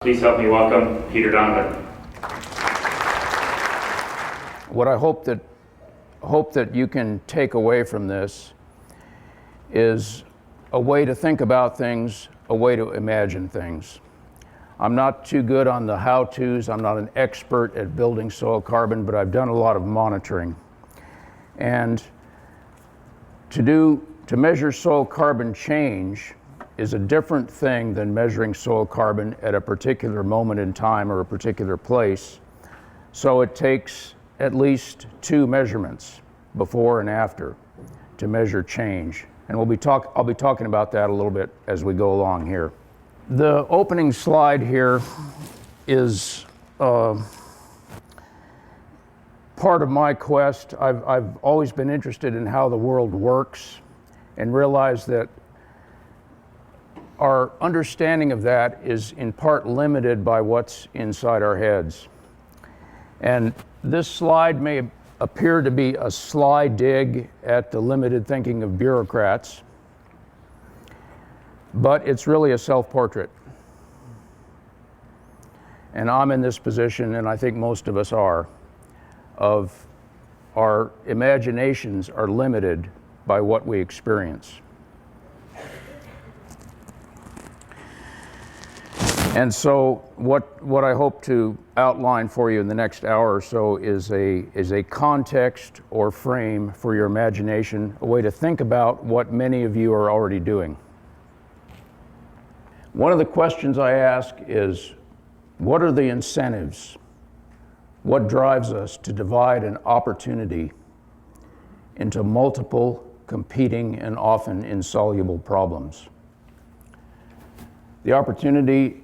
Please help me welcome Peter Donovan. What I hope that you can take away from this is a way to think about things, a way to imagine things. I'm not too good on the how-tos. I'm not an expert at building soil carbon, but I've done a lot of monitoring. And to measure soil carbon change is a different thing than measuring soil carbon at a particular moment in time or a particular place. So it takes at least two measurements, before and after, to measure change. And I'll be talking about that a little bit as we go along here. The opening slide here is part of my quest. I've always been interested in how the world works and realize that our understanding of that is in part limited by what's inside our heads. And this slide may appear to be a sly dig at the limited thinking of bureaucrats, but it's really a self-portrait. And I'm in this position, and I think most of us are, of our imaginations are limited by what we experience. And so what I hope to outline for you in the next hour or so is a context or frame for your imagination, a way to think about what many of you are already doing. One of the questions I ask is, what are the incentives? What drives us to divide an opportunity into multiple, competing, and often insoluble problems? The opportunity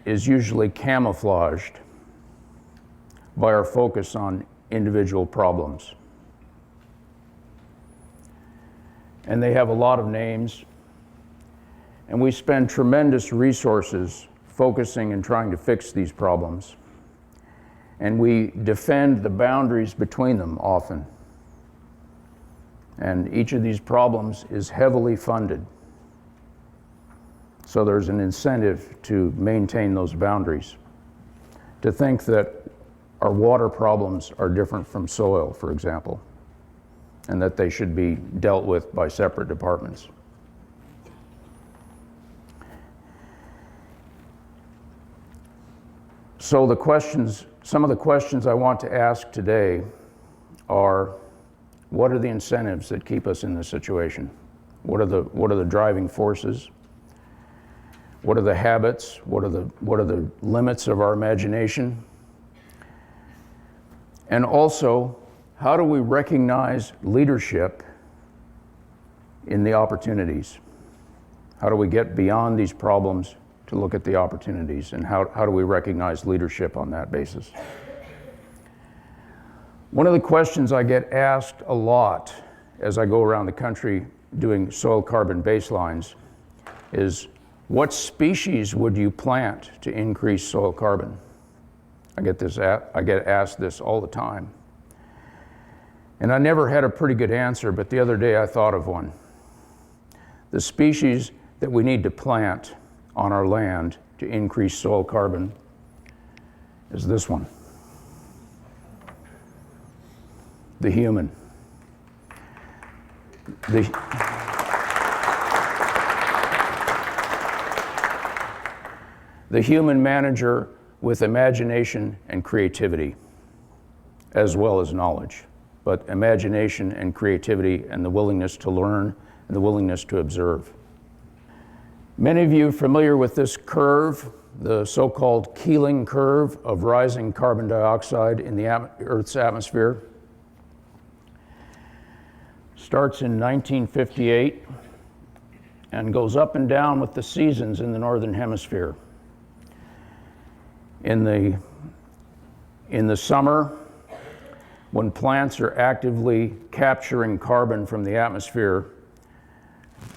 is usually camouflaged by our focus on individual problems. And they have a lot of names, and we spend tremendous resources focusing and trying to fix these problems. And we defend the boundaries between them often. And each of these problems is heavily funded. So there's an incentive to maintain those boundaries. To think that our water problems are different from soil, for example, and that they should be dealt with by separate departments. So some of the questions I want to ask today are, what are the incentives that keep us in this situation? What are the driving forces? What are the habits? What are the limits of our imagination? And also, how do we recognize leadership in the opportunities? How do we get beyond these problems to look at the opportunities? And how do we recognize leadership on that basis? One of the questions I get asked a lot as I go around the country doing soil carbon baselines is, what species would you plant to increase soil carbon? I get asked this all the time. And I never had a pretty good answer, but the other day I thought of one. The species that we need to plant on our land to increase soil carbon is this one. The human. The human manager with imagination and creativity, as well as knowledge, but imagination and creativity and the willingness to learn and the willingness to observe. Many of you are familiar with this curve, the so-called Keeling curve of rising carbon dioxide in the Earth's atmosphere. Starts in 1958 and goes up and down with the seasons in the Northern Hemisphere. In the summer, when plants are actively capturing carbon from the atmosphere,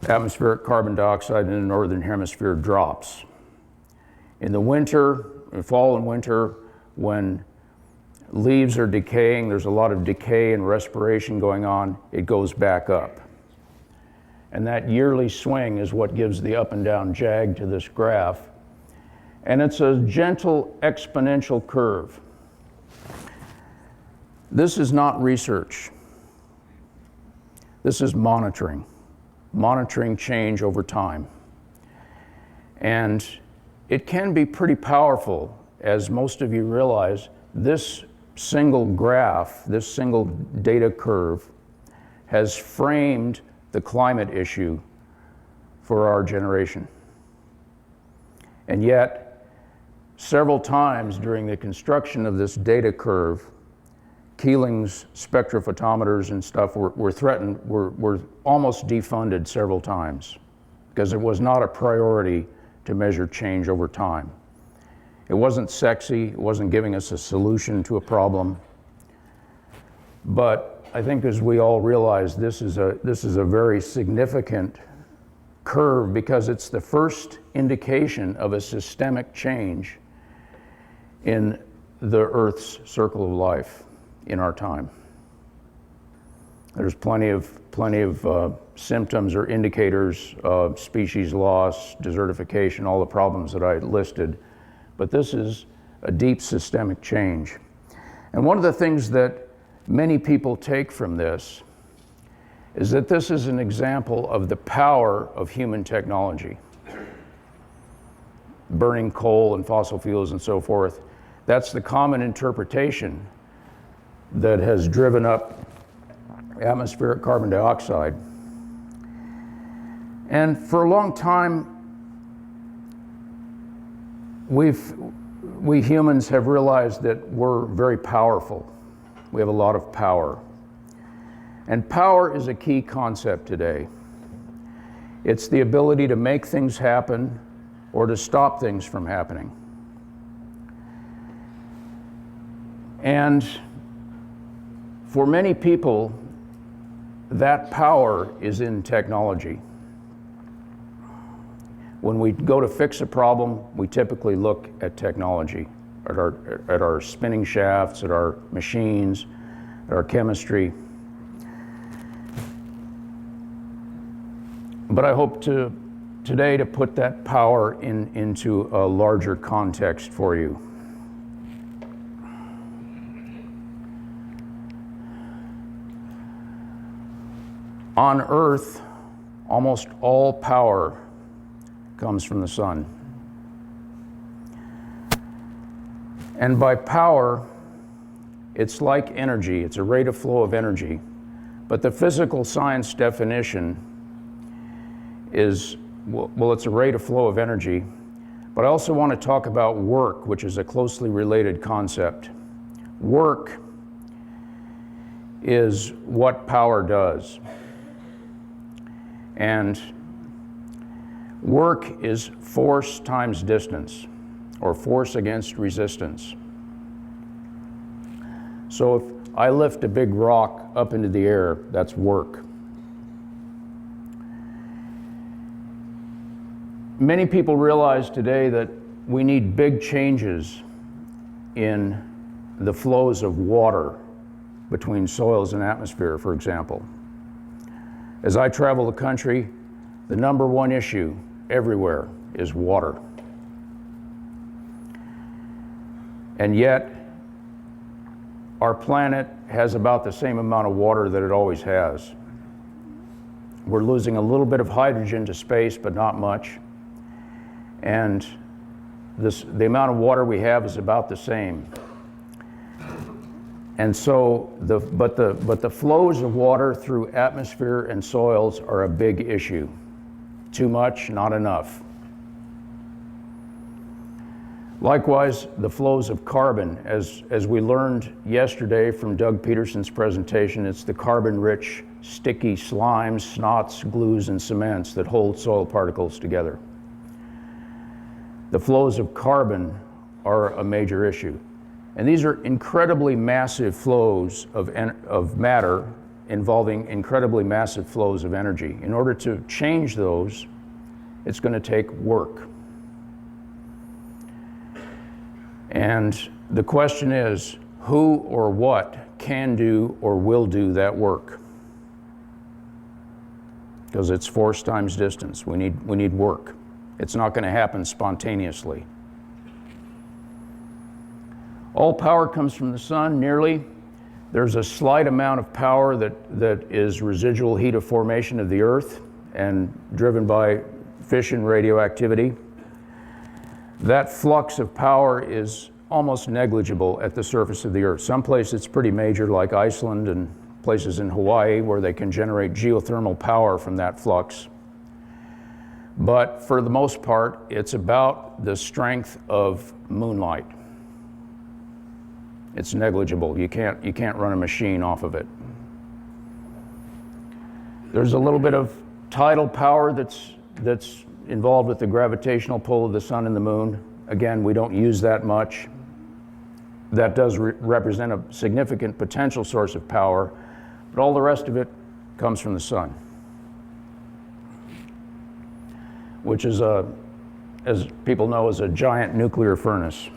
atmospheric carbon dioxide in the Northern Hemisphere drops. In the winter, fall and winter, when leaves are decaying, there's a lot of decay and respiration going on, it goes back up. And that yearly swing is what gives the up and down jag to this graph. And it's a gentle exponential curve. This is not research. This is monitoring change over time. And it can be pretty powerful, as most of you realize. This single graph, this single data curve, has framed the climate issue for our generation. And yet, several times during the construction of this data curve, Keeling's spectrophotometers and stuff were threatened, were almost defunded several times because it was not a priority to measure change over time. It wasn't sexy, it wasn't giving us a solution to a problem. But I think, as we all realize, this is a very significant curve because it's the first indication of a systemic change in the Earth's circle of life in our time. There's plenty of symptoms or indicators of species loss, desertification, all the problems that I listed, but this is a deep systemic change. And one of the things that many people take from this is that this is an example of the power of human technology. Burning coal and fossil fuels and so forth, that's the common interpretation that has driven up atmospheric carbon dioxide. And for a long time, we humans have realized that we're very powerful. We have a lot of power. And power is a key concept today. It's the ability to make things happen or to stop things from happening. And for many people, that power is in technology. When we go to fix a problem, we typically look at technology, at our spinning shafts, at our machines, at our chemistry. But I hope today to put that power into a larger context for you. On Earth, almost all power comes from the sun. And by power, it's like energy. It's a rate of flow of energy. But the physical science definition is, well, it's a rate of flow of energy. But I also want to talk about work, which is a closely related concept. Work is what power does. And work is force times distance, or force against resistance. So if I lift a big rock up into the air, that's work. Many people realize today that we need big changes in the flows of water between soils and atmosphere, for example. As I travel the country, the number one issue everywhere is water. And yet, our planet has about the same amount of water that it always has. We're losing a little bit of hydrogen to space, but not much. And the amount of water we have is about the same. And so, but the flows of water through atmosphere and soils are a big issue. Too much, not enough. Likewise, the flows of carbon, as we learned yesterday from Doug Peterson's presentation, it's the carbon-rich, sticky slimes, snots, glues, and cements that hold soil particles together. The flows of carbon are a major issue. And these are incredibly massive flows of matter involving incredibly massive flows of energy. In order to change those, it's going to take work. And the question is, who or what can do or will do that work? Because it's force times distance. We need work. It's not going to happen spontaneously. All power comes from the sun, nearly. There's a slight amount of power that is residual heat of formation of the Earth and driven by fission radioactivity. That flux of power is almost negligible at the surface of the Earth. Some places it's pretty major, like Iceland and places in Hawaii, where they can generate geothermal power from that flux. But for the most part, it's about the strength of moonlight. It's negligible. You can't run a machine off of it. There's a little bit of tidal power that's involved with the gravitational pull of the sun and the moon. Again, we don't use that much. That does represent a significant potential source of power, but all the rest of it comes from the sun, which is, as people know, is a giant nuclear furnace.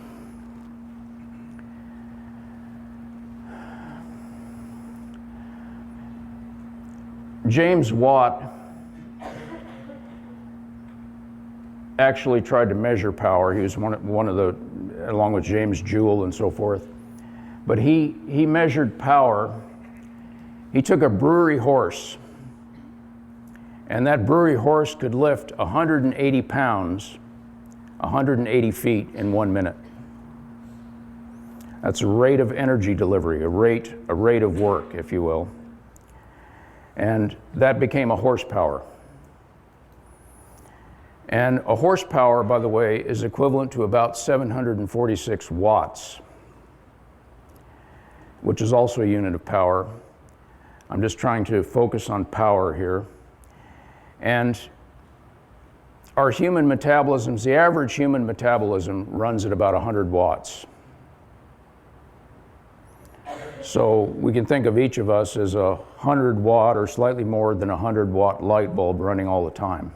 James Watt actually tried to measure power. He was one of the, along with James Joule and so forth. But he measured power. He took a brewery horse, and that brewery horse could lift 180 pounds, 180 feet in 1 minute. That's a rate of energy delivery, a rate of work, if you will. And that became a horsepower. And a horsepower, by the way, is equivalent to about 746 watts, which is also a unit of power. I'm just trying to focus on power here. And our human metabolisms, the average human metabolism runs at about 100 watts. So we can think of each of us as a 100 watt or slightly more than a 100 watt light bulb running all the time.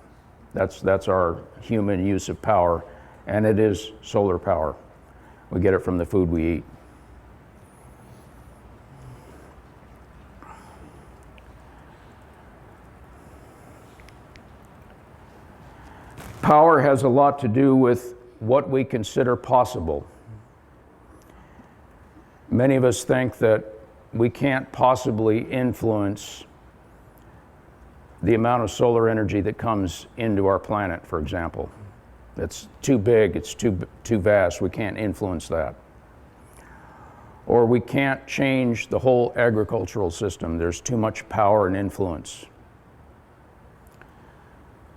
That's our human use of power, and it is solar power. We get it from the food we eat. Power has a lot to do with what we consider possible. Many of us think that we can't possibly influence the amount of solar energy that comes into our planet, for example. It's too big, it's too vast, we can't influence that. Or we can't change the whole agricultural system, there's too much power and influence.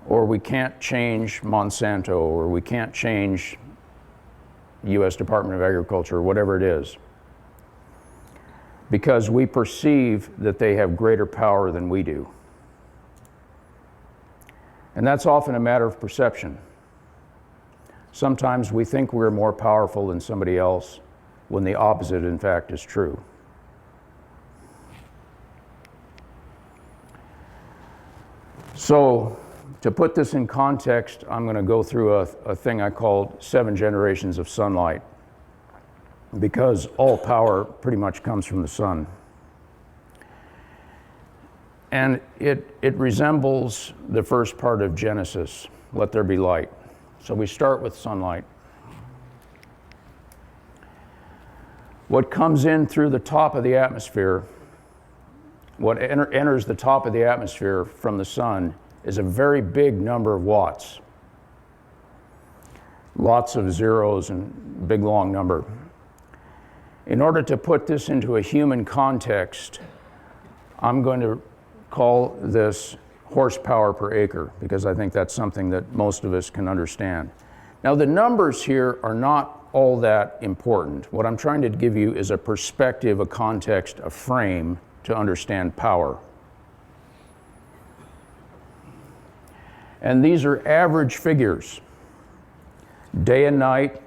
Or we can't change Monsanto, or we can't change U.S. Department of Agriculture, whatever it is, because we perceive that they have greater power than we do. And that's often a matter of perception. Sometimes we think we're more powerful than somebody else, when the opposite, in fact, is true. So, to put this in context, I'm going to go through a thing I called 7 generations of sunlight, because all power pretty much comes from the sun. And it resembles the first part of Genesis, let there be light. So we start with sunlight. What comes in through the top of the atmosphere, what enters the top of the atmosphere from the sun, is a very big number of watts. Lots of zeros and big long number. In order to put this into a human context, I'm going to call this horsepower per acre, because I think that's something that most of us can understand. Now, the numbers here are not all that important. What I'm trying to give you is a perspective, a context, a frame to understand power. And these are average figures, day and night,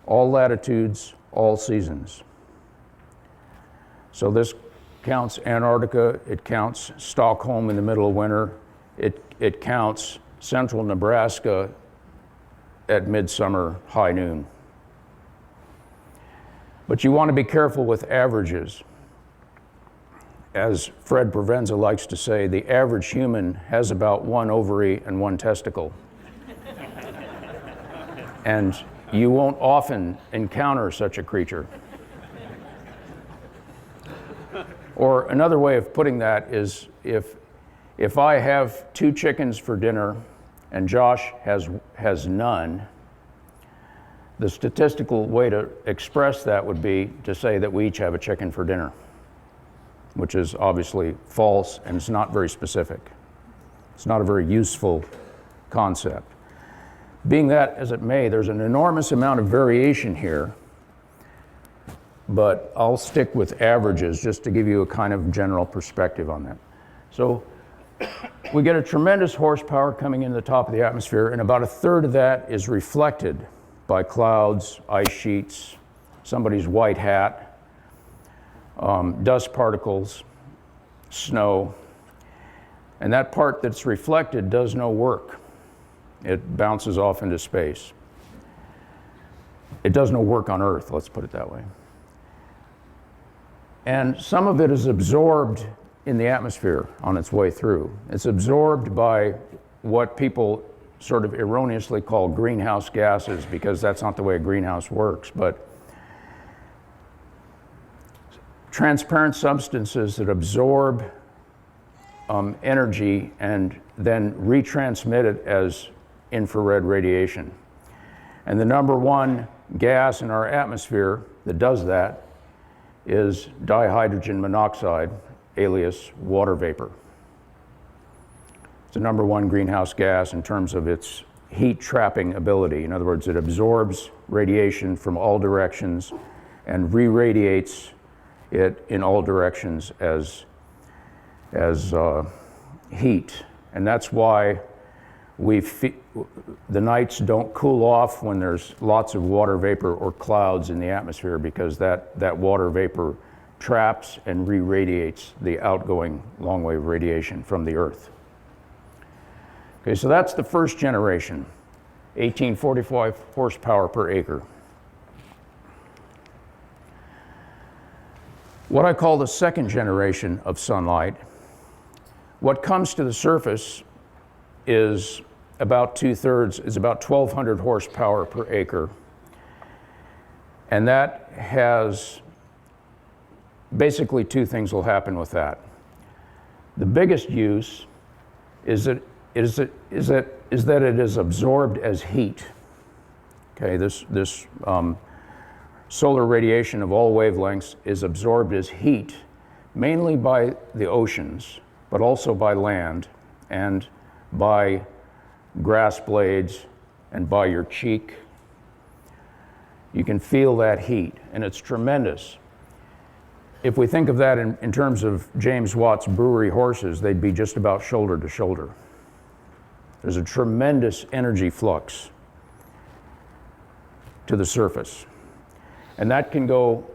all latitudes, all seasons. So this counts Antarctica, it counts Stockholm in the middle of winter, it counts central Nebraska at midsummer, high noon. But you want to be careful with averages. As Fred Provenza likes to say, the average human has about 1 ovary and 1 testicle. And you won't often encounter such a creature. Or another way of putting that is if I have 2 chickens for dinner and Josh has none, the statistical way to express that would be to say that we each have a chicken for dinner, which is obviously false and it's not very specific. It's not a very useful concept. Being that as it may, there's an enormous amount of variation here, but I'll stick with averages just to give you a kind of general perspective on that. So we get a tremendous horsepower coming into the top of the atmosphere, and about 1/3 of that is reflected by clouds, ice sheets, somebody's white hat, dust particles, snow. And that part that's reflected does no work. It bounces off into space. It does no work on Earth, let's put it that way. And some of it is absorbed in the atmosphere on its way through. It's absorbed by what people sort of erroneously call greenhouse gases, because that's not the way a greenhouse works. But transparent substances that absorb energy and then retransmit it as infrared radiation. And the number one gas in our atmosphere that does that is dihydrogen monoxide, alias water vapor. It's the number one greenhouse gas in terms of its heat trapping ability. In other words, it absorbs radiation from all directions and re-radiates it in all directions as heat. And that's why the nights don't cool off when there's lots of water vapor or clouds in the atmosphere, because that water vapor traps and re-radiates the outgoing long-wave radiation from the Earth. Okay, so that's the first generation, 1845 horsepower per acre. What I call the second generation of sunlight, what comes to the surface is about 2/3, is about 1,200 horsepower per acre. And that has, basically 2 things will happen with that. The biggest use is that it is absorbed as heat. Okay, this solar radiation of all wavelengths is absorbed as heat, mainly by the oceans, but also by land and by grass blades and by your cheek. You can feel that heat, and it's tremendous. If we think of that in terms of James Watt's brewery horses, they'd be just about shoulder to shoulder. There's a tremendous energy flux to the surface. And that can go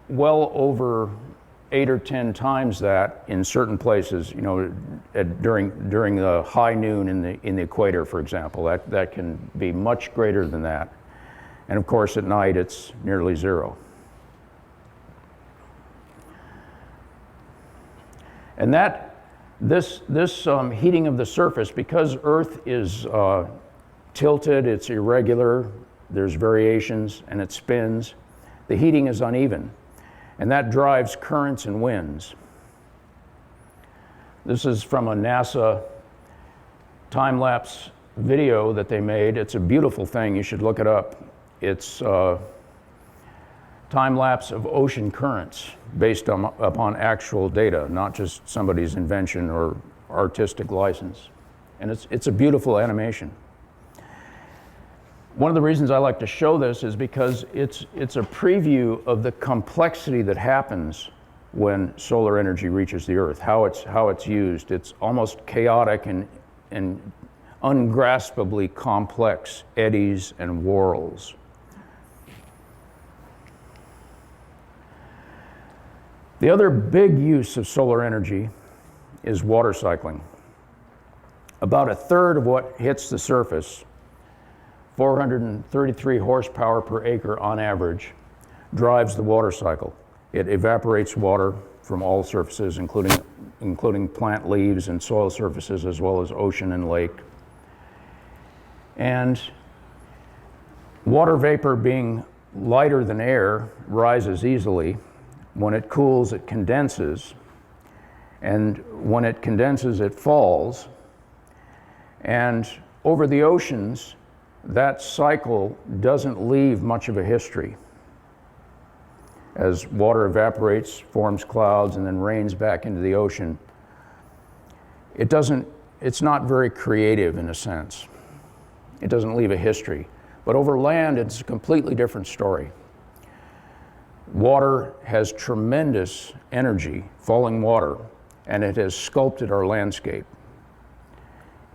well over 8 or 10 times that in certain places, you know, during the high noon in the equator, for example. That can be much greater than that. And of course, at night, it's nearly zero. And this heating of the surface, because Earth is tilted, it's irregular, there's variations, and it spins, the heating is uneven. And that drives currents and winds. This is from a NASA time-lapse video that they made. It's a beautiful thing, you should look it up. It's time-lapse of ocean currents based upon actual data, not just somebody's invention or artistic license. And it's a beautiful animation. One of the reasons I like to show this is because it's a preview of the complexity that happens when solar energy reaches the Earth, how it's used. It's almost chaotic and ungraspably complex eddies and whorls. The other big use of solar energy is water cycling. About 1/3 of what hits the surface, 433 horsepower per acre on average, drives the water cycle. It evaporates water from all surfaces, including plant leaves and soil surfaces, as well as ocean and lake. And water vapor, being lighter than air, rises easily. when it cools, it condenses. And when it condenses, it falls. And over the oceans, that cycle doesn't leave much of a history. As water evaporates, forms clouds, and then rains back into the ocean, it's not very creative in a sense. It doesn't leave a history. But over land, it's a completely different story. Water has tremendous energy, falling water, and it has sculpted our landscape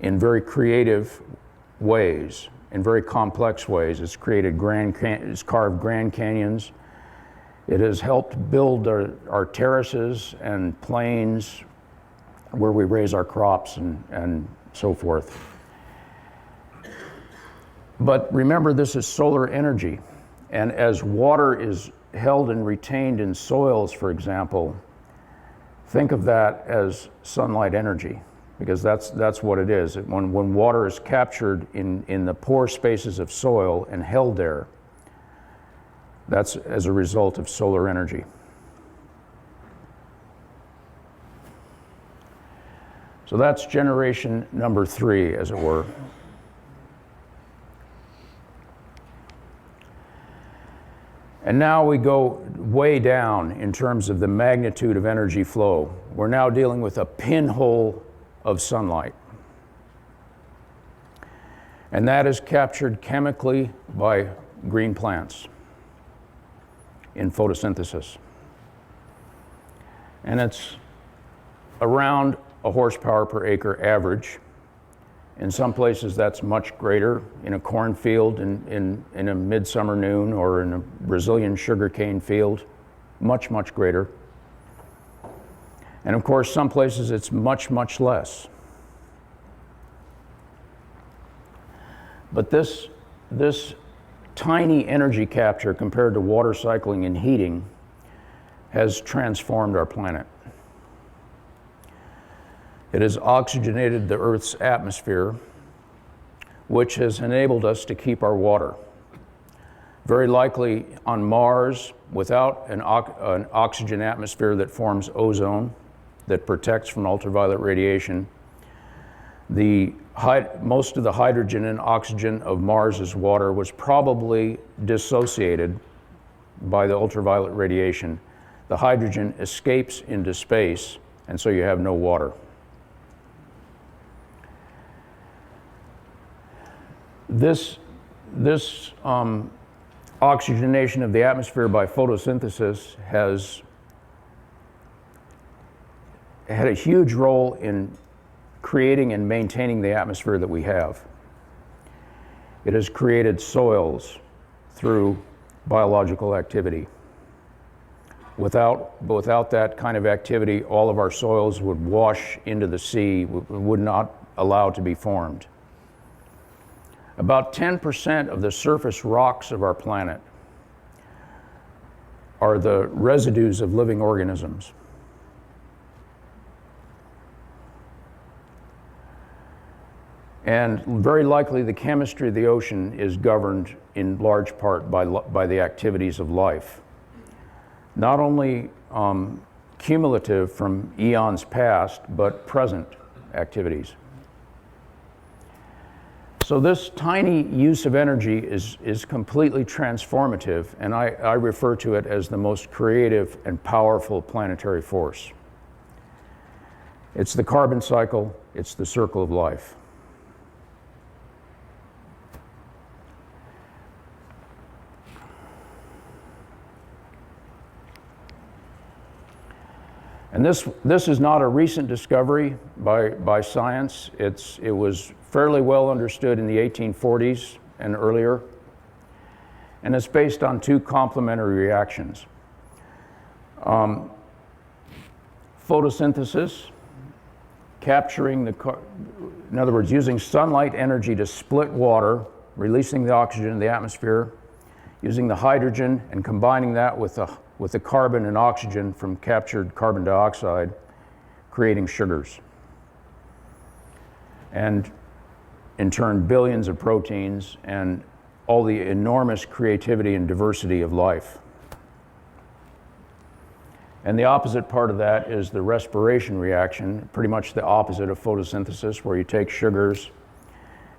in very creative ways, in very complex ways. It's carved Grand Canyons. It has helped build our terraces and plains where we raise our crops and so forth. But remember, this is solar energy. And as water is held and retained in soils, for example, think of that as sunlight energy, because that's what it is. When water is captured in the pore spaces of soil and held there, that's as a result of solar energy. So that's generation number 3, as it were. And now we go way down in terms of the magnitude of energy flow. We're now dealing with a pinhole of sunlight. And that is captured chemically by green plants in photosynthesis. And it's around a horsepower per acre average. In some places that's much greater, in a cornfield in a midsummer noon, or in a Brazilian sugarcane field, much, much greater. And of course, some places it's much, much less. But this tiny energy capture compared to water cycling and heating has transformed our planet. It has oxygenated the Earth's atmosphere, which has enabled us to keep our water. Very likely on Mars, without an oxygen atmosphere that forms ozone, that protects from ultraviolet radiation, most of the hydrogen and oxygen of Mars's water was probably dissociated by the ultraviolet radiation. The hydrogen escapes into space, and so you have no water. This oxygenation of the atmosphere by photosynthesis has had a huge role in creating and maintaining the atmosphere that we have. It has created soils through biological activity. Without that kind of activity, all of our soils would wash into the sea, would not allow to be formed. About 10% of the surface rocks of our planet are the residues of living organisms. And very likely the chemistry of the ocean is governed in large part by the activities of life. Not only cumulative from eons past, but present activities. So this tiny use of energy is completely transformative, and I refer to it as the most creative and powerful planetary force. It's the carbon cycle, it's the circle of life. And this is not a recent discovery by science. It was fairly well understood in the 1840s and earlier. And it's based on two complementary reactions. Photosynthesis, capturing in other words, using sunlight energy to split water, releasing the oxygen in the atmosphere, using the hydrogen and combining that with the carbon and oxygen from captured carbon dioxide, creating sugars. And in turn, billions of proteins and all the enormous creativity and diversity of life. And the opposite part of that is the respiration reaction, pretty much the opposite of photosynthesis, where you take sugars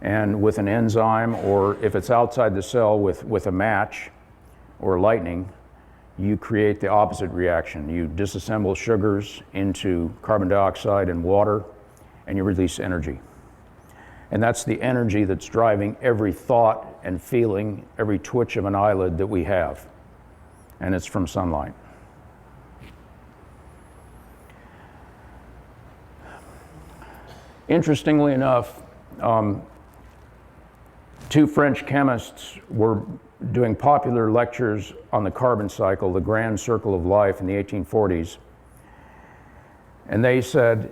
and with an enzyme, or if it's outside the cell with a match or lightning, you create the opposite reaction. You disassemble sugars into carbon dioxide and water, and you release energy. And that's the energy that's driving every thought and feeling, every twitch of an eyelid that we have. And it's from sunlight. Interestingly enough, two French chemists were doing popular lectures on the carbon cycle, the grand circle of life, in the 1840s. And they said,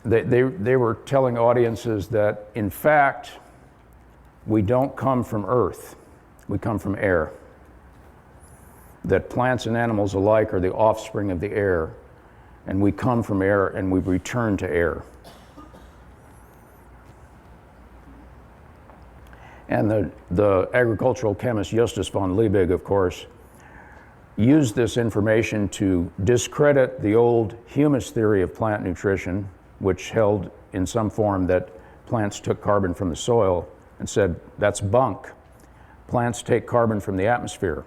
they were telling audiences that, in fact, we don't come from Earth, we come from air. That plants and animals alike are the offspring of the air, and we come from air and we return to air. And the agricultural chemist Justus von Liebig, of course, used this information to discredit the old humus theory of plant nutrition, which held in some form that plants took carbon from the soil, and said, that's bunk. Plants take carbon from the atmosphere.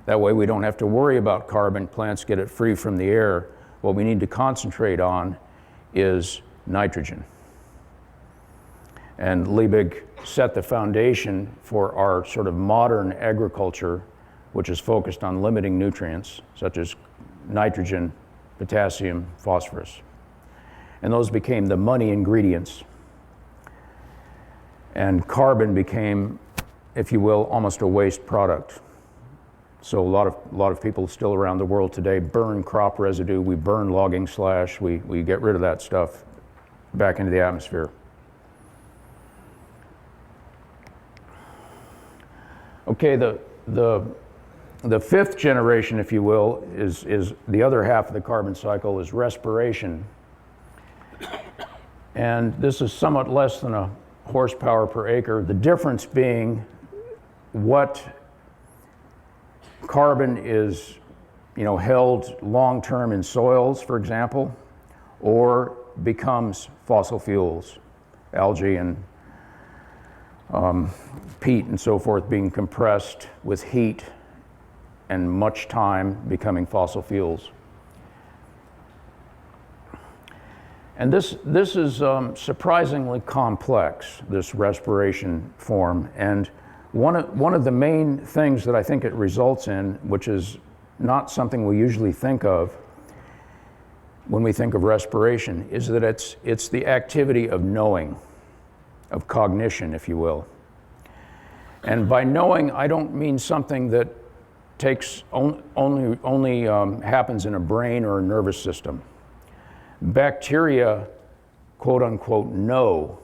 That way we don't have to worry about carbon. Plants get it free from the air. What we need to concentrate on is nitrogen. And Liebig set the foundation for our sort of modern agriculture, which is focused on limiting nutrients, such as nitrogen, potassium, phosphorus. And those became the money ingredients. And carbon became, if you will, almost a waste product. So a lot of people still around the world today burn crop residue, we burn logging slash, we get rid of that stuff back into the atmosphere. Okay, the fifth generation, if you will, is the other half of the carbon cycle, is respiration. And this is somewhat less than a horsepower per acre. The difference being what carbon is, held long-term in soils, for example, or becomes fossil fuels, algae and peat and so forth being compressed with heat and much time becoming fossil fuels. And this is surprisingly complex, this respiration form. And one of the main things that I think it results in, which is not something we usually think of when we think of respiration, is that it's the activity of knowing, of cognition, if you will. And by knowing, I don't mean something that only happens in a brain or a nervous system. Bacteria, quote unquote, know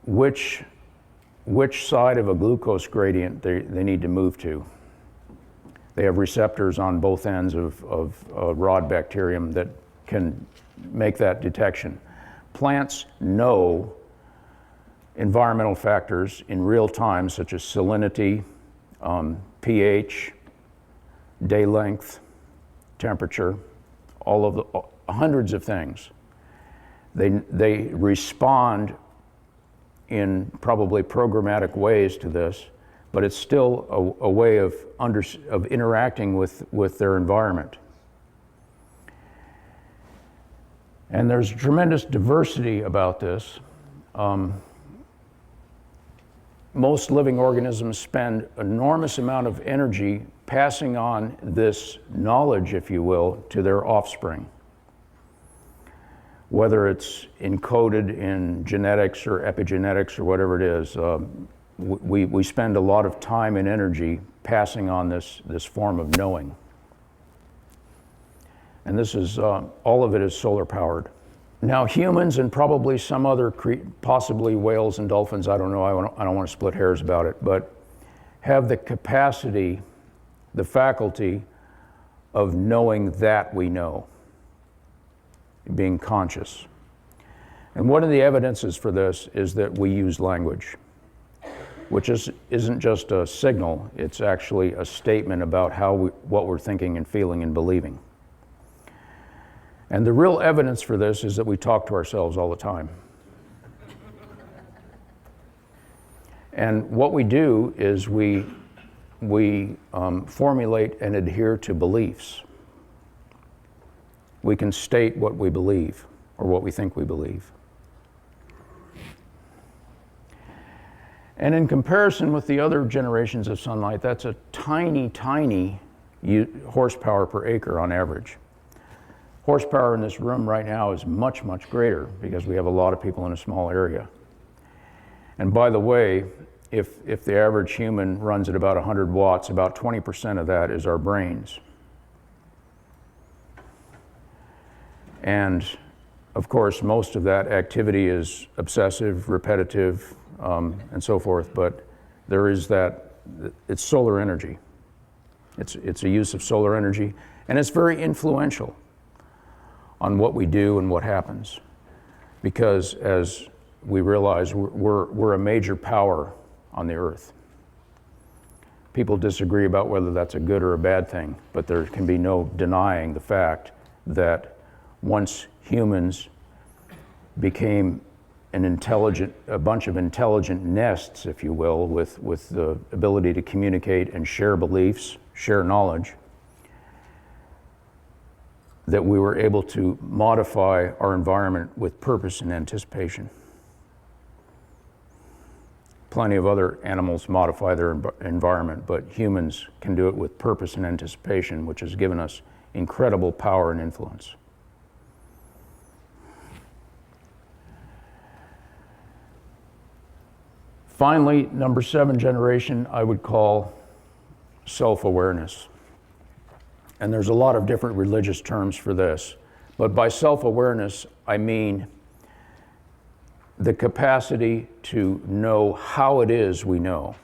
which side of a glucose gradient they need to move to. They have receptors on both ends of rod bacterium that can make that detection. Plants know environmental factors in real time, such as salinity, pH, day length, temperature, all of the hundreds of things. They respond in probably programmatic ways to this, but it's still a way of interacting with their environment. And there's tremendous diversity about this. Most living organisms spend enormous amount of energy passing on this knowledge, if you will, to their offspring. Whether it's encoded in genetics or epigenetics or whatever it is, we spend a lot of time and energy passing on this form of knowing. And this is, all of it is solar powered. Now humans and probably some other, possibly whales and dolphins, I don't know, I don't want to split hairs about it, but have the capacity, the faculty of knowing that we know, being conscious. And one of the evidences for this is that we use language. which isn't just a signal, it's actually a statement about what we're thinking and feeling and believing. And the real evidence for this is that we talk to ourselves all the time. And what we do is we formulate and adhere to beliefs. We can state what we believe or what we think we believe. And in comparison with the other generations of sunlight, that's a tiny, tiny horsepower per acre on average. Horsepower in this room right now is much, much greater because we have a lot of people in a small area. And by the way, if the average human runs at about 100 watts, about 20% of that is our brains. And of course, most of that activity is obsessive, repetitive, and so forth, but there is it's solar energy. It's a use of solar energy, and it's very influential on what we do and what happens, because as we realize, we're a major power on the earth. People disagree about whether that's a good or a bad thing, but there can be no denying the fact that once humans became a bunch of intelligent nests, if you will, with the ability to communicate and share beliefs, share knowledge, that we were able to modify our environment with purpose and anticipation. Plenty of other animals modify their environment, but humans can do it with purpose and anticipation, which has given us incredible power and influence. Finally, number 7 generation, I would call self-awareness. And there's a lot of different religious terms for this, but by self-awareness, I mean the capacity to know how it is we know,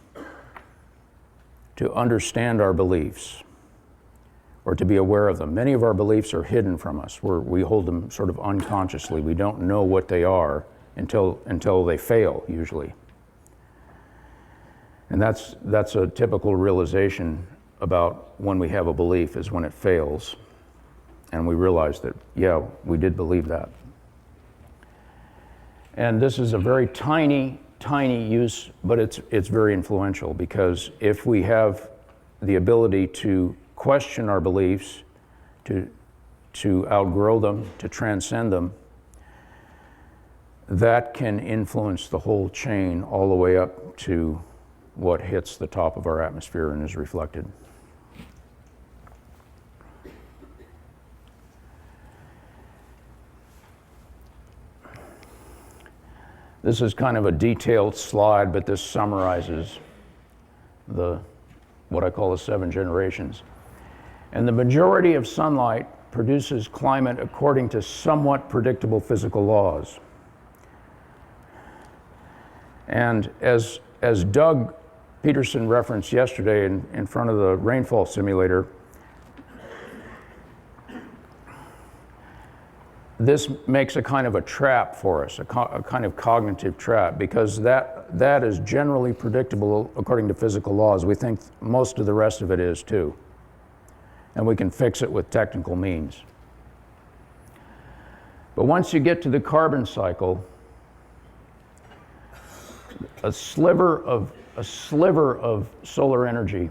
to understand our beliefs, or to be aware of them. Many of our beliefs are hidden from us. We hold them sort of unconsciously. We don't know what they are until they fail, usually. And that's a typical realization about when we have a belief, is when it fails. And we realize that, yeah, we did believe that. And this is a very tiny, tiny use, but it's very influential, because if we have the ability to question our beliefs, to outgrow them, to transcend them, that can influence the whole chain all the way up to what hits the top of our atmosphere and is reflected. This is kind of a detailed slide, but this summarizes what I call the 7 generations. And the majority of sunlight produces climate according to somewhat predictable physical laws. And as Doug Peterson referenced yesterday in front of the rainfall simulator, this makes a kind of a trap for us, a kind of cognitive trap, because that is generally predictable according to physical laws. We think most of the rest of it is too. And we can fix it with technical means. But once you get to the carbon cycle, a sliver of solar energy,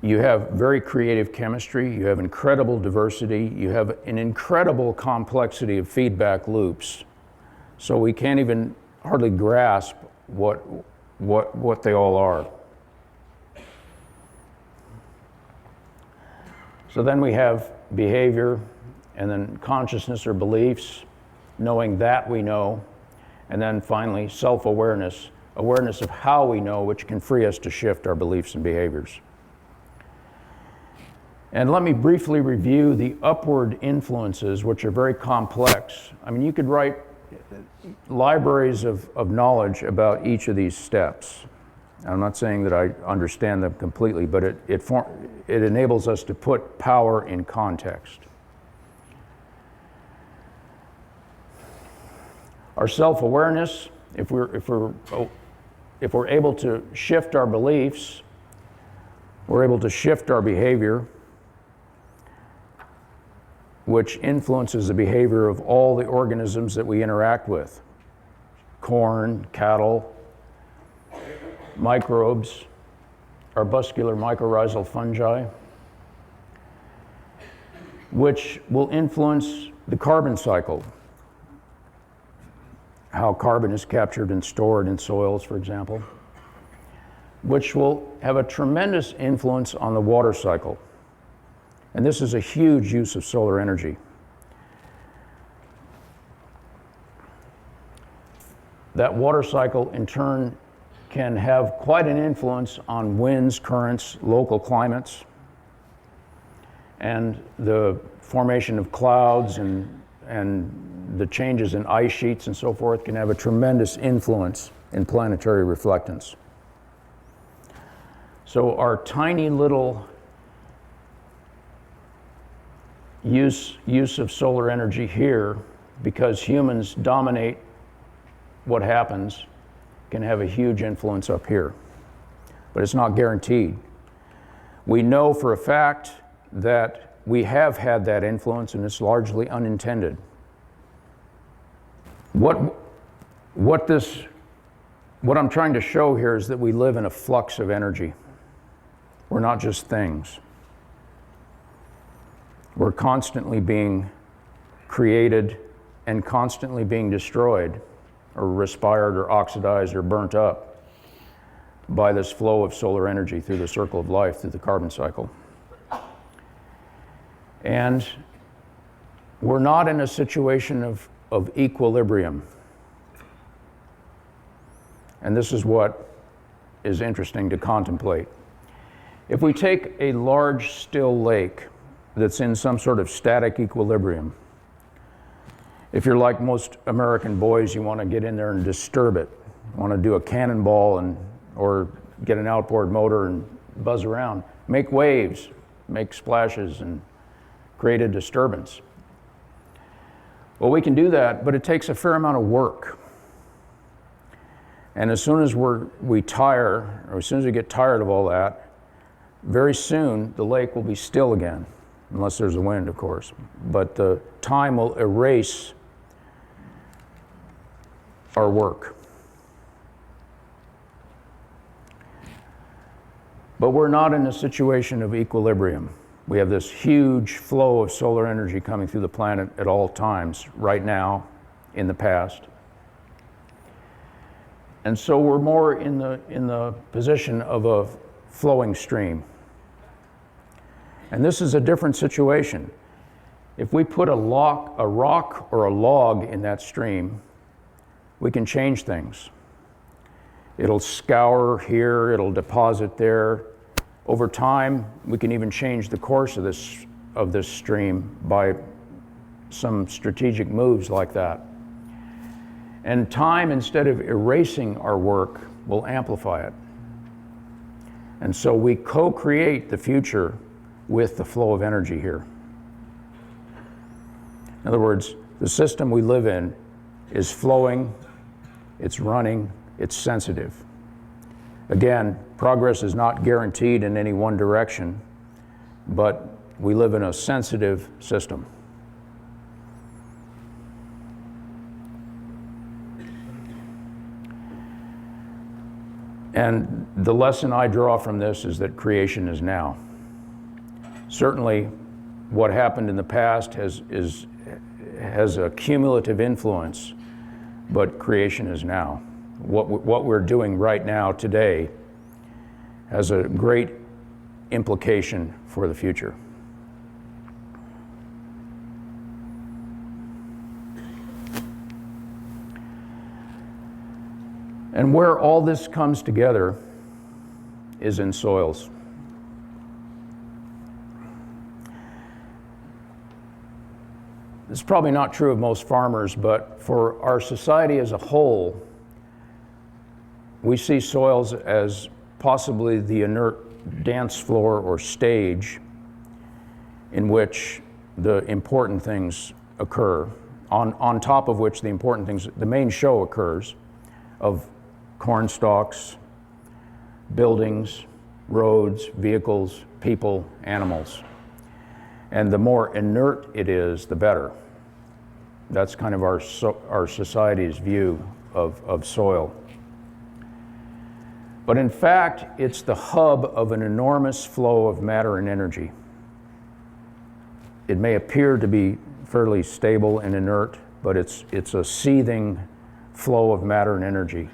you have very creative chemistry, you have incredible diversity, you have an incredible complexity of feedback loops. So we can't even hardly grasp what they all are. So then we have behavior, and then consciousness or beliefs, knowing that we know, and then finally self-awareness, awareness of how we know, which can free us to shift our beliefs and behaviors. And let me briefly review the upward influences, which are very complex. I mean, you could write libraries of knowledge about each of these steps. I'm not saying that I understand them completely, but it enables us to put power in context. Our self-awareness if we're able to shift our beliefs, we're able to shift our behavior, which influences the behavior of all the organisms that we interact with. Corn, cattle, microbes, arbuscular mycorrhizal fungi, which will influence the carbon cycle. How carbon is captured and stored in soils, for example, which will have a tremendous influence on the water cycle. And this is a huge use of solar energy. That water cycle, in turn, can have quite an influence on winds, currents, local climates, and the formation of clouds and the changes in ice sheets and so forth can have a tremendous influence in planetary reflectance. So our tiny little use of solar energy here, because humans dominate what happens, can have a huge influence up here. But it's not guaranteed. We know for a fact that we have had that influence, and it's largely unintended. What I'm trying to show here is that we live in a flux of energy. We're not just things. We're constantly being created and constantly being destroyed or respired or oxidized or burnt up by this flow of solar energy through the circle of life, through the carbon cycle. And we're not in a situation of equilibrium. And this is what is interesting to contemplate. If we take a large still lake that's in some sort of static equilibrium, if you're like most American boys, you want to get in there and disturb it. You want to do a cannonball or get an outboard motor and buzz around, make waves, make splashes, and create a disturbance. Well, we can do that, but it takes a fair amount of work. And as soon as we tire, or as soon as we get tired of all that, very soon the lake will be still again, unless there's a wind, of course. But the time will erase our work. But we're not in a situation of equilibrium. We have this huge flow of solar energy coming through the planet at all times, right now, in the past. And so we're more in the position of a flowing stream. And this is a different situation. If we put a rock or a log in that stream, we can change things. It'll scour here, it'll deposit there. Over time, we can even change the course of this stream by some strategic moves like that. And time, instead of erasing our work, will amplify it. And so we co-create the future with the flow of energy here. In other words, the system we live in is flowing, it's running, it's sensitive. Again, progress is not guaranteed in any one direction, but we live in a sensitive system. And the lesson I draw from this is that creation is now. Certainly, what happened in the past has a cumulative influence, but creation is now. What we're doing right now, today, has a great implication for the future. And where all this comes together is in soils. This is probably not true of most farmers, but for our society as a whole, we see soils as possibly the inert dance floor or stage in which the important things occur, on top of which the main show occurs, of corn stalks, buildings, roads, vehicles, people, animals. And the more inert it is, the better. That's kind of our society's view of soil. But in fact, it's the hub of an enormous flow of matter and energy. It may appear to be fairly stable and inert, but it's a seething flow of matter and energy.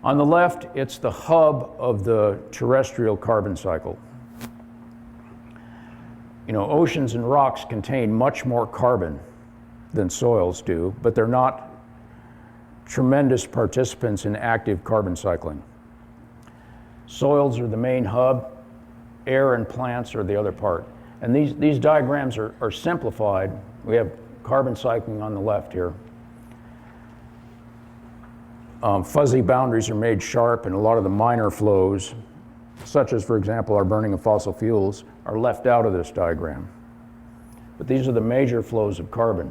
On the left, it's the hub of the terrestrial carbon cycle. You know, oceans and rocks contain much more carbon than soils do, but they're not tremendous participants in active carbon cycling. Soils are the main hub, air and plants are the other part. And these diagrams are simplified. We have carbon cycling on the left here. Fuzzy boundaries are made sharp, and a lot of the minor flows, such as, for example, our burning of fossil fuels, are left out of this diagram. But these are the major flows of carbon.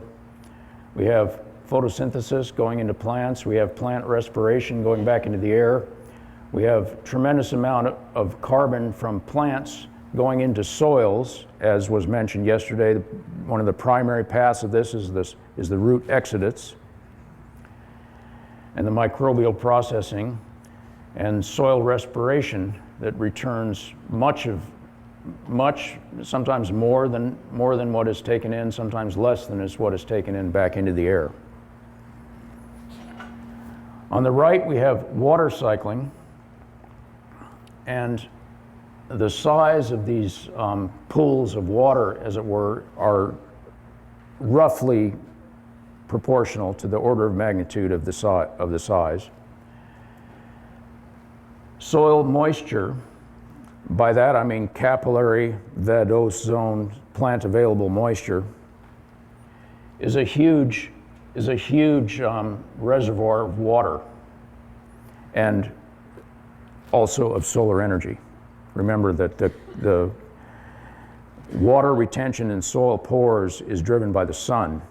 We have photosynthesis going into plants. We have plant respiration going back into the air. We have tremendous amount of carbon from plants going into soils, as was mentioned yesterday. One of the primary paths of this is the root exudates and the microbial processing and soil respiration that returns much, sometimes more than what is taken in, sometimes less than is what is taken in back into the air. On the right, we have water cycling, and the size of these pools of water, as it were, are roughly proportional to the order of magnitude of the size. Soil moisture, by that I mean capillary vadose zone plant available moisture, is a huge reservoir of water and also of solar energy. Remember that the water retention in soil pores is driven by the sun,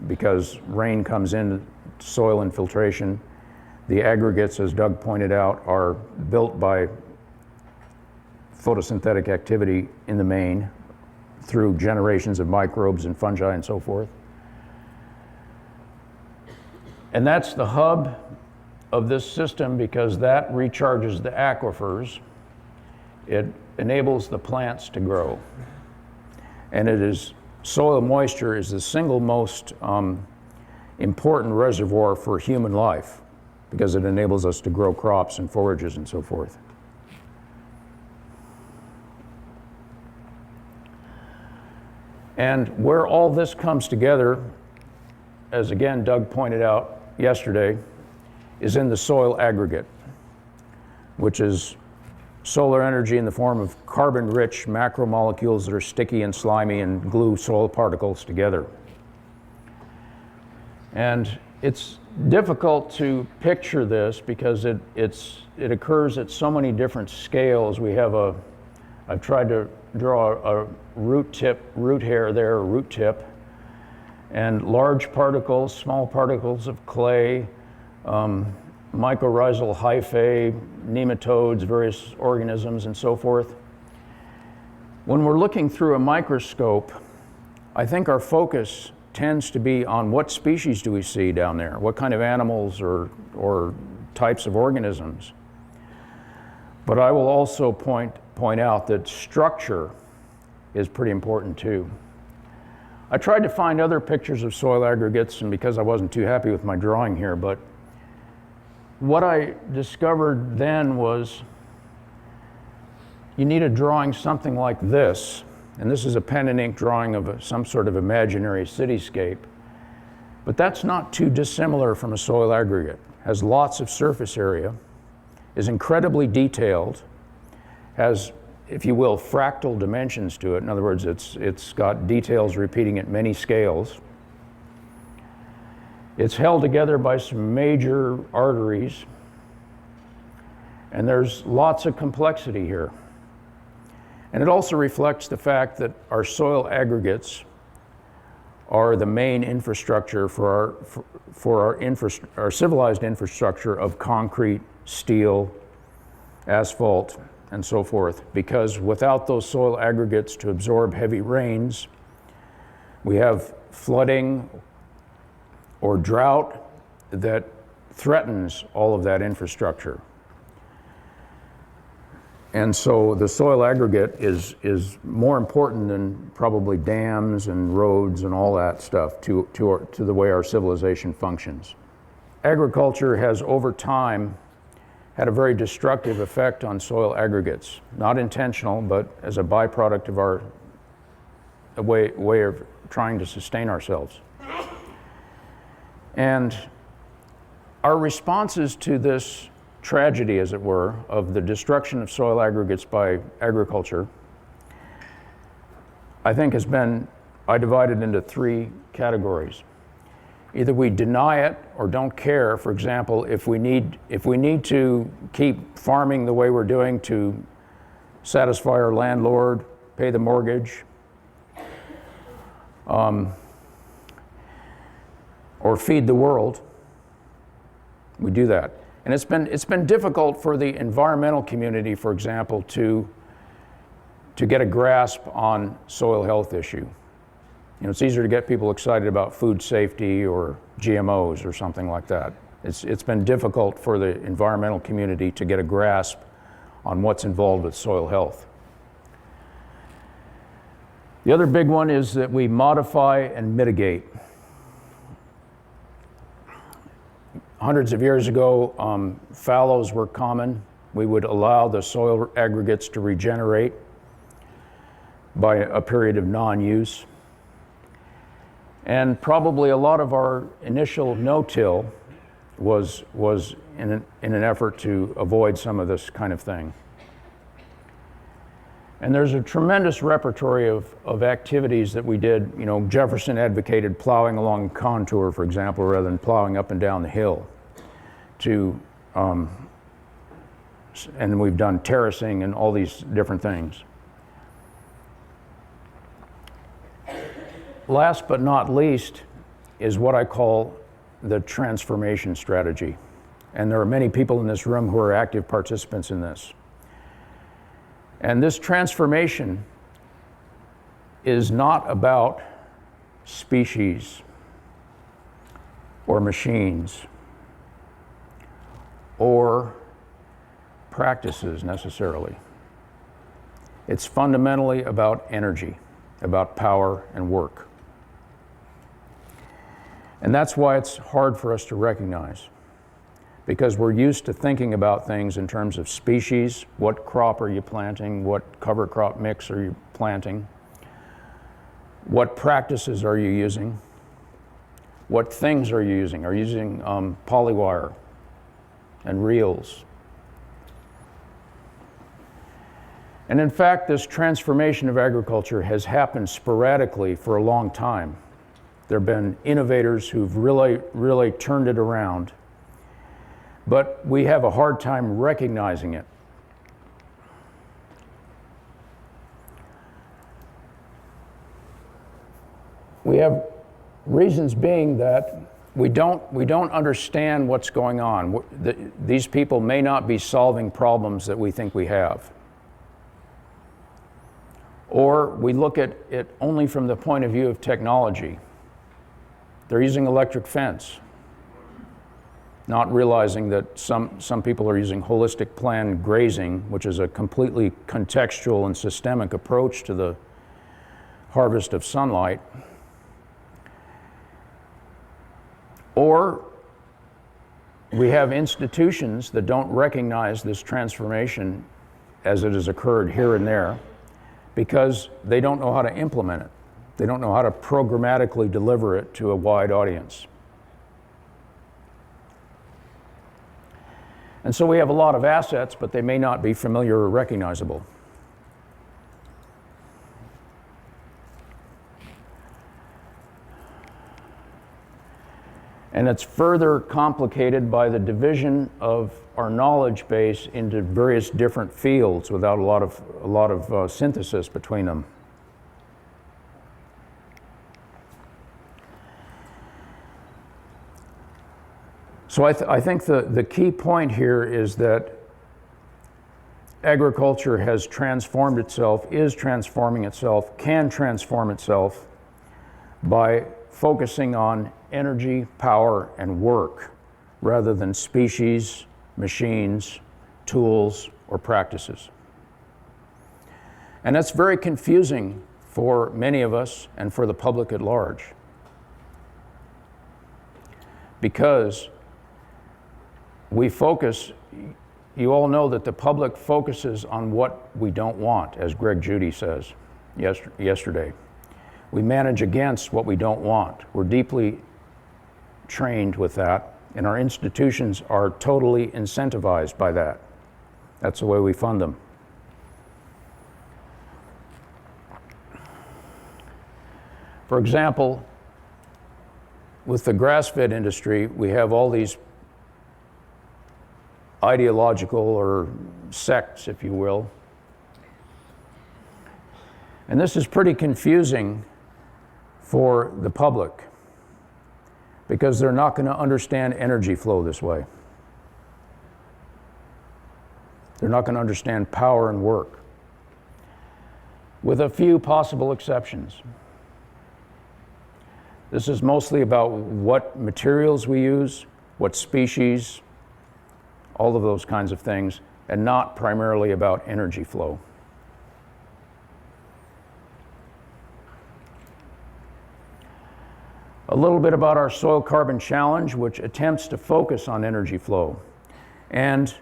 because rain comes in, soil infiltration. The aggregates, as Doug pointed out, are built by photosynthetic activity in the main through generations of microbes and fungi and so forth. And that's the hub of this system, because that recharges the aquifers. It enables the plants to grow. And soil moisture is the single most important reservoir for human life, because it enables us to grow crops and forages and so forth. And where all this comes together, as again Doug pointed out yesterday, is in the soil aggregate, which is solar energy in the form of carbon-rich macromolecules that are sticky and slimy and glue soil particles together. And it's difficult to picture this because it occurs at so many different scales. I've tried to draw a root hair there, a root tip, and large particles, small particles of clay, mycorrhizal hyphae, nematodes, various organisms, and so forth. When we're looking through a microscope, I think our focus tends to be on what species do we see down there, what kind of animals or types of organisms. But I will also point out that structure is pretty important too. I tried to find other pictures of soil aggregates, and because I wasn't too happy with my drawing here, but what I discovered then was you need a drawing something like this, and this is a pen and ink drawing of some sort of imaginary cityscape, but that's not too dissimilar from a soil aggregate. Has lots of surface area, is incredibly detailed, has, if you will, fractal dimensions to it. In other words, it's got details repeating at many scales. It's held together by some major arteries, and there's lots of complexity here. And it also reflects the fact that our soil aggregates are the main infrastructure for our civilized infrastructure of concrete, steel, asphalt, and so forth. Because without those soil aggregates to absorb heavy rains, we have flooding or drought that threatens all of that infrastructure. And so the soil aggregate is more important than probably dams and roads and all that stuff to the way our civilization functions. Agriculture has over time had a very destructive effect on soil aggregates. Not intentional, but as a byproduct of our way of trying to sustain ourselves. And our responses to this tragedy, as it were, of the destruction of soil aggregates by agriculture, I think I divide it into three categories. Either we deny it or don't care. For example, if we need to keep farming the way we're doing to satisfy our landlord, pay the mortgage, or feed the world, we do that. And it's been difficult for the environmental community, for example, to get a grasp on soil health issue. You know, it's easier to get people excited about food safety or GMOs or something like that. It's been difficult for the environmental community to get a grasp on what's involved with soil health. The other big one is that we modify and mitigate. Hundreds of years ago, fallows were common. We would allow the soil aggregates to regenerate by a period of non-use. And probably a lot of our initial no-till was in an effort to avoid some of this kind of thing. And there's a tremendous repertory of activities that we did. You know, Jefferson advocated plowing along contour, for example, rather than plowing up and down the hill. And we've done terracing and all these different things. Last but not least is what I call the transformation strategy. And there are many people in this room who are active participants in this. And this transformation is not about species or machines or practices necessarily. It's fundamentally about energy, about power and work. And that's why it's hard for us to recognize, because we're used to thinking about things in terms of species. What crop are you planting? What cover crop mix are you planting? What practices are you using? What things are you using? Are you using polywire and reels? And in fact, this transformation of agriculture has happened sporadically for a long time. There have been innovators who've really turned it around, but we have a hard time recognizing it. We have reasons being that we don't understand what's going on. These people may not be solving problems that we think we have. Or we look at it only from the point of view of technology. They're using electric fence, not realizing that some people are using holistic planned grazing, which is a completely contextual and systemic approach to the harvest of sunlight. Or we have institutions that don't recognize this transformation as it has occurred here and there because they don't know how to implement it. They don't know how to programmatically deliver it to a wide audience. And so we have a lot of assets, but they may not be familiar or recognizable. And it's further complicated by the division of our knowledge base into various different fields without a lot of synthesis between them. So I think the key point here is that agriculture has transformed itself, is transforming itself, can transform itself by focusing on energy, power, and work rather than species, machines, tools, or practices. And that's very confusing for many of us and for the public at large, because we focus, you all know that the public focuses on what we don't want, as Greg Judy says yesterday. We manage against what we don't want. We're deeply trained with that, and our institutions are totally incentivized by that. That's the way we fund them. For example, with the grass-fed industry, we have all these ideological or sects, if you will. And this is pretty confusing for the public because they're not going to understand energy flow this way. They're not going to understand power and work, with a few possible exceptions. This is mostly about what materials we use, what species, all of those kinds of things, and not primarily about energy flow. A little bit about our Soil Carbon Challenge, which attempts to focus on energy flow. And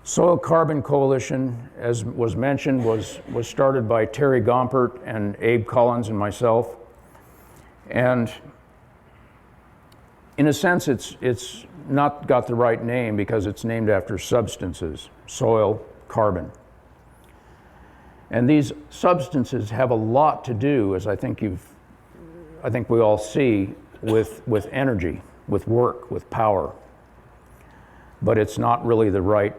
Soil Carbon Coalition, as was mentioned, was started by Terry Gompert and Abe Collins and myself. And in a sense, it's not got the right name because it's named after substances, soil, carbon. And these substances have a lot to do, as I think we all see, with energy, with work, with power. But it's not really the right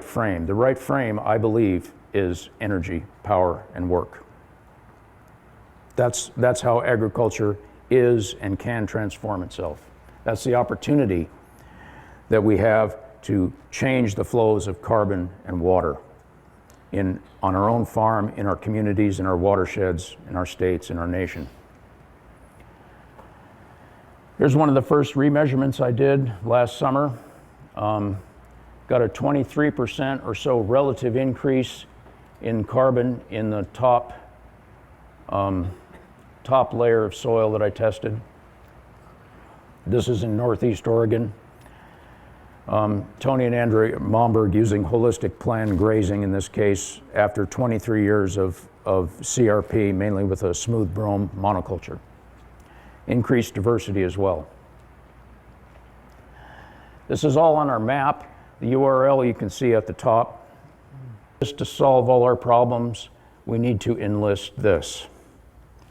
frame. The right frame, I believe, is energy, power, and work. That's how agriculture is and can transform itself. That's the opportunity that we have to change the flows of carbon and water on our own farm, in our communities, in our watersheds, in our states, in our nation. Here's one of the first remeasurements I did last summer. Got a 23% or so relative increase in carbon in the top layer of soil that I tested. This is in Northeast Oregon. Tony and Andrea Momberg using holistic plan grazing in this case after 23 years of CRP, mainly with a smooth brome monoculture. Increased diversity as well. This is all on our map. The URL you can see at the top. Just to solve all our problems, we need to enlist this.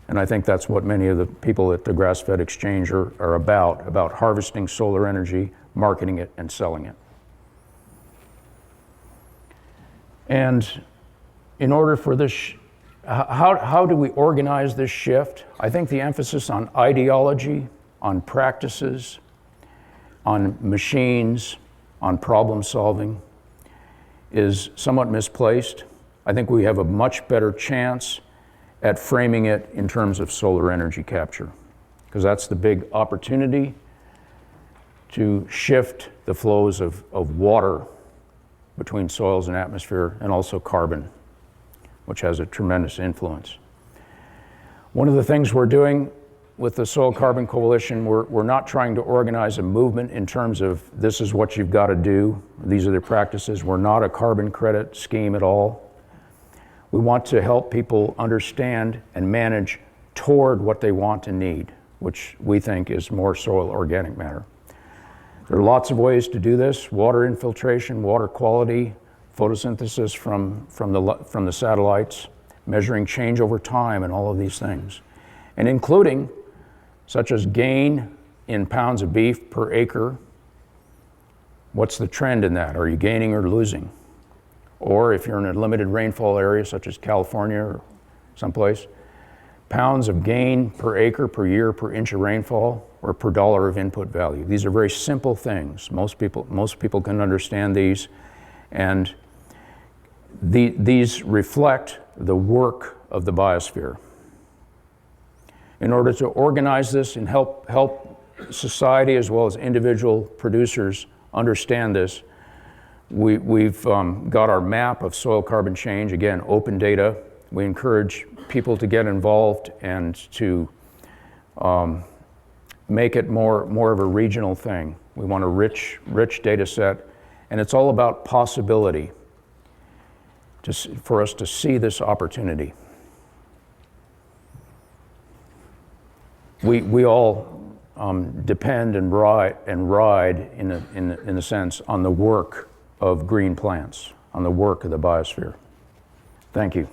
And I think that's what many of the people at the Grassfed Exchange are about harvesting solar energy, marketing it, and selling it. And in order for this, how do we organize this shift? I think the emphasis on ideology, on practices, on machines, on problem solving is somewhat misplaced. I think we have a much better chance at framing it in terms of solar energy capture, because that's the big opportunity to shift the flows of water between soils and atmosphere, and also carbon, which has a tremendous influence. One of the things we're doing with the Soil Carbon Coalition, we're not trying to organize a movement in terms of this is what you've got to do, these are the practices. We're not a carbon credit scheme at all. We want to help people understand and manage toward what they want and need, which we think is more soil organic matter. There are lots of ways to do this: water infiltration, water quality, photosynthesis from the satellites, measuring change over time, and all of these things. And including such as gain in pounds of beef per acre. What's the trend in that? Are you gaining or losing? Or if you're in a limited rainfall area such as California or someplace, pounds of gain per acre, per year, per inch of rainfall, or per dollar of input value. These are very simple things. Most people can understand these, and these reflect the work of the biosphere. In order to organize this and help society as well as individual producers understand this, we've got our map of soil carbon change, again, open data. We encourage people to get involved and to make it more of a regional thing. We want a rich data set, and it's all about possibility for us to see this opportunity. We all depend and ride in a sense on the work of green plants, on the work of the biosphere. Thank you.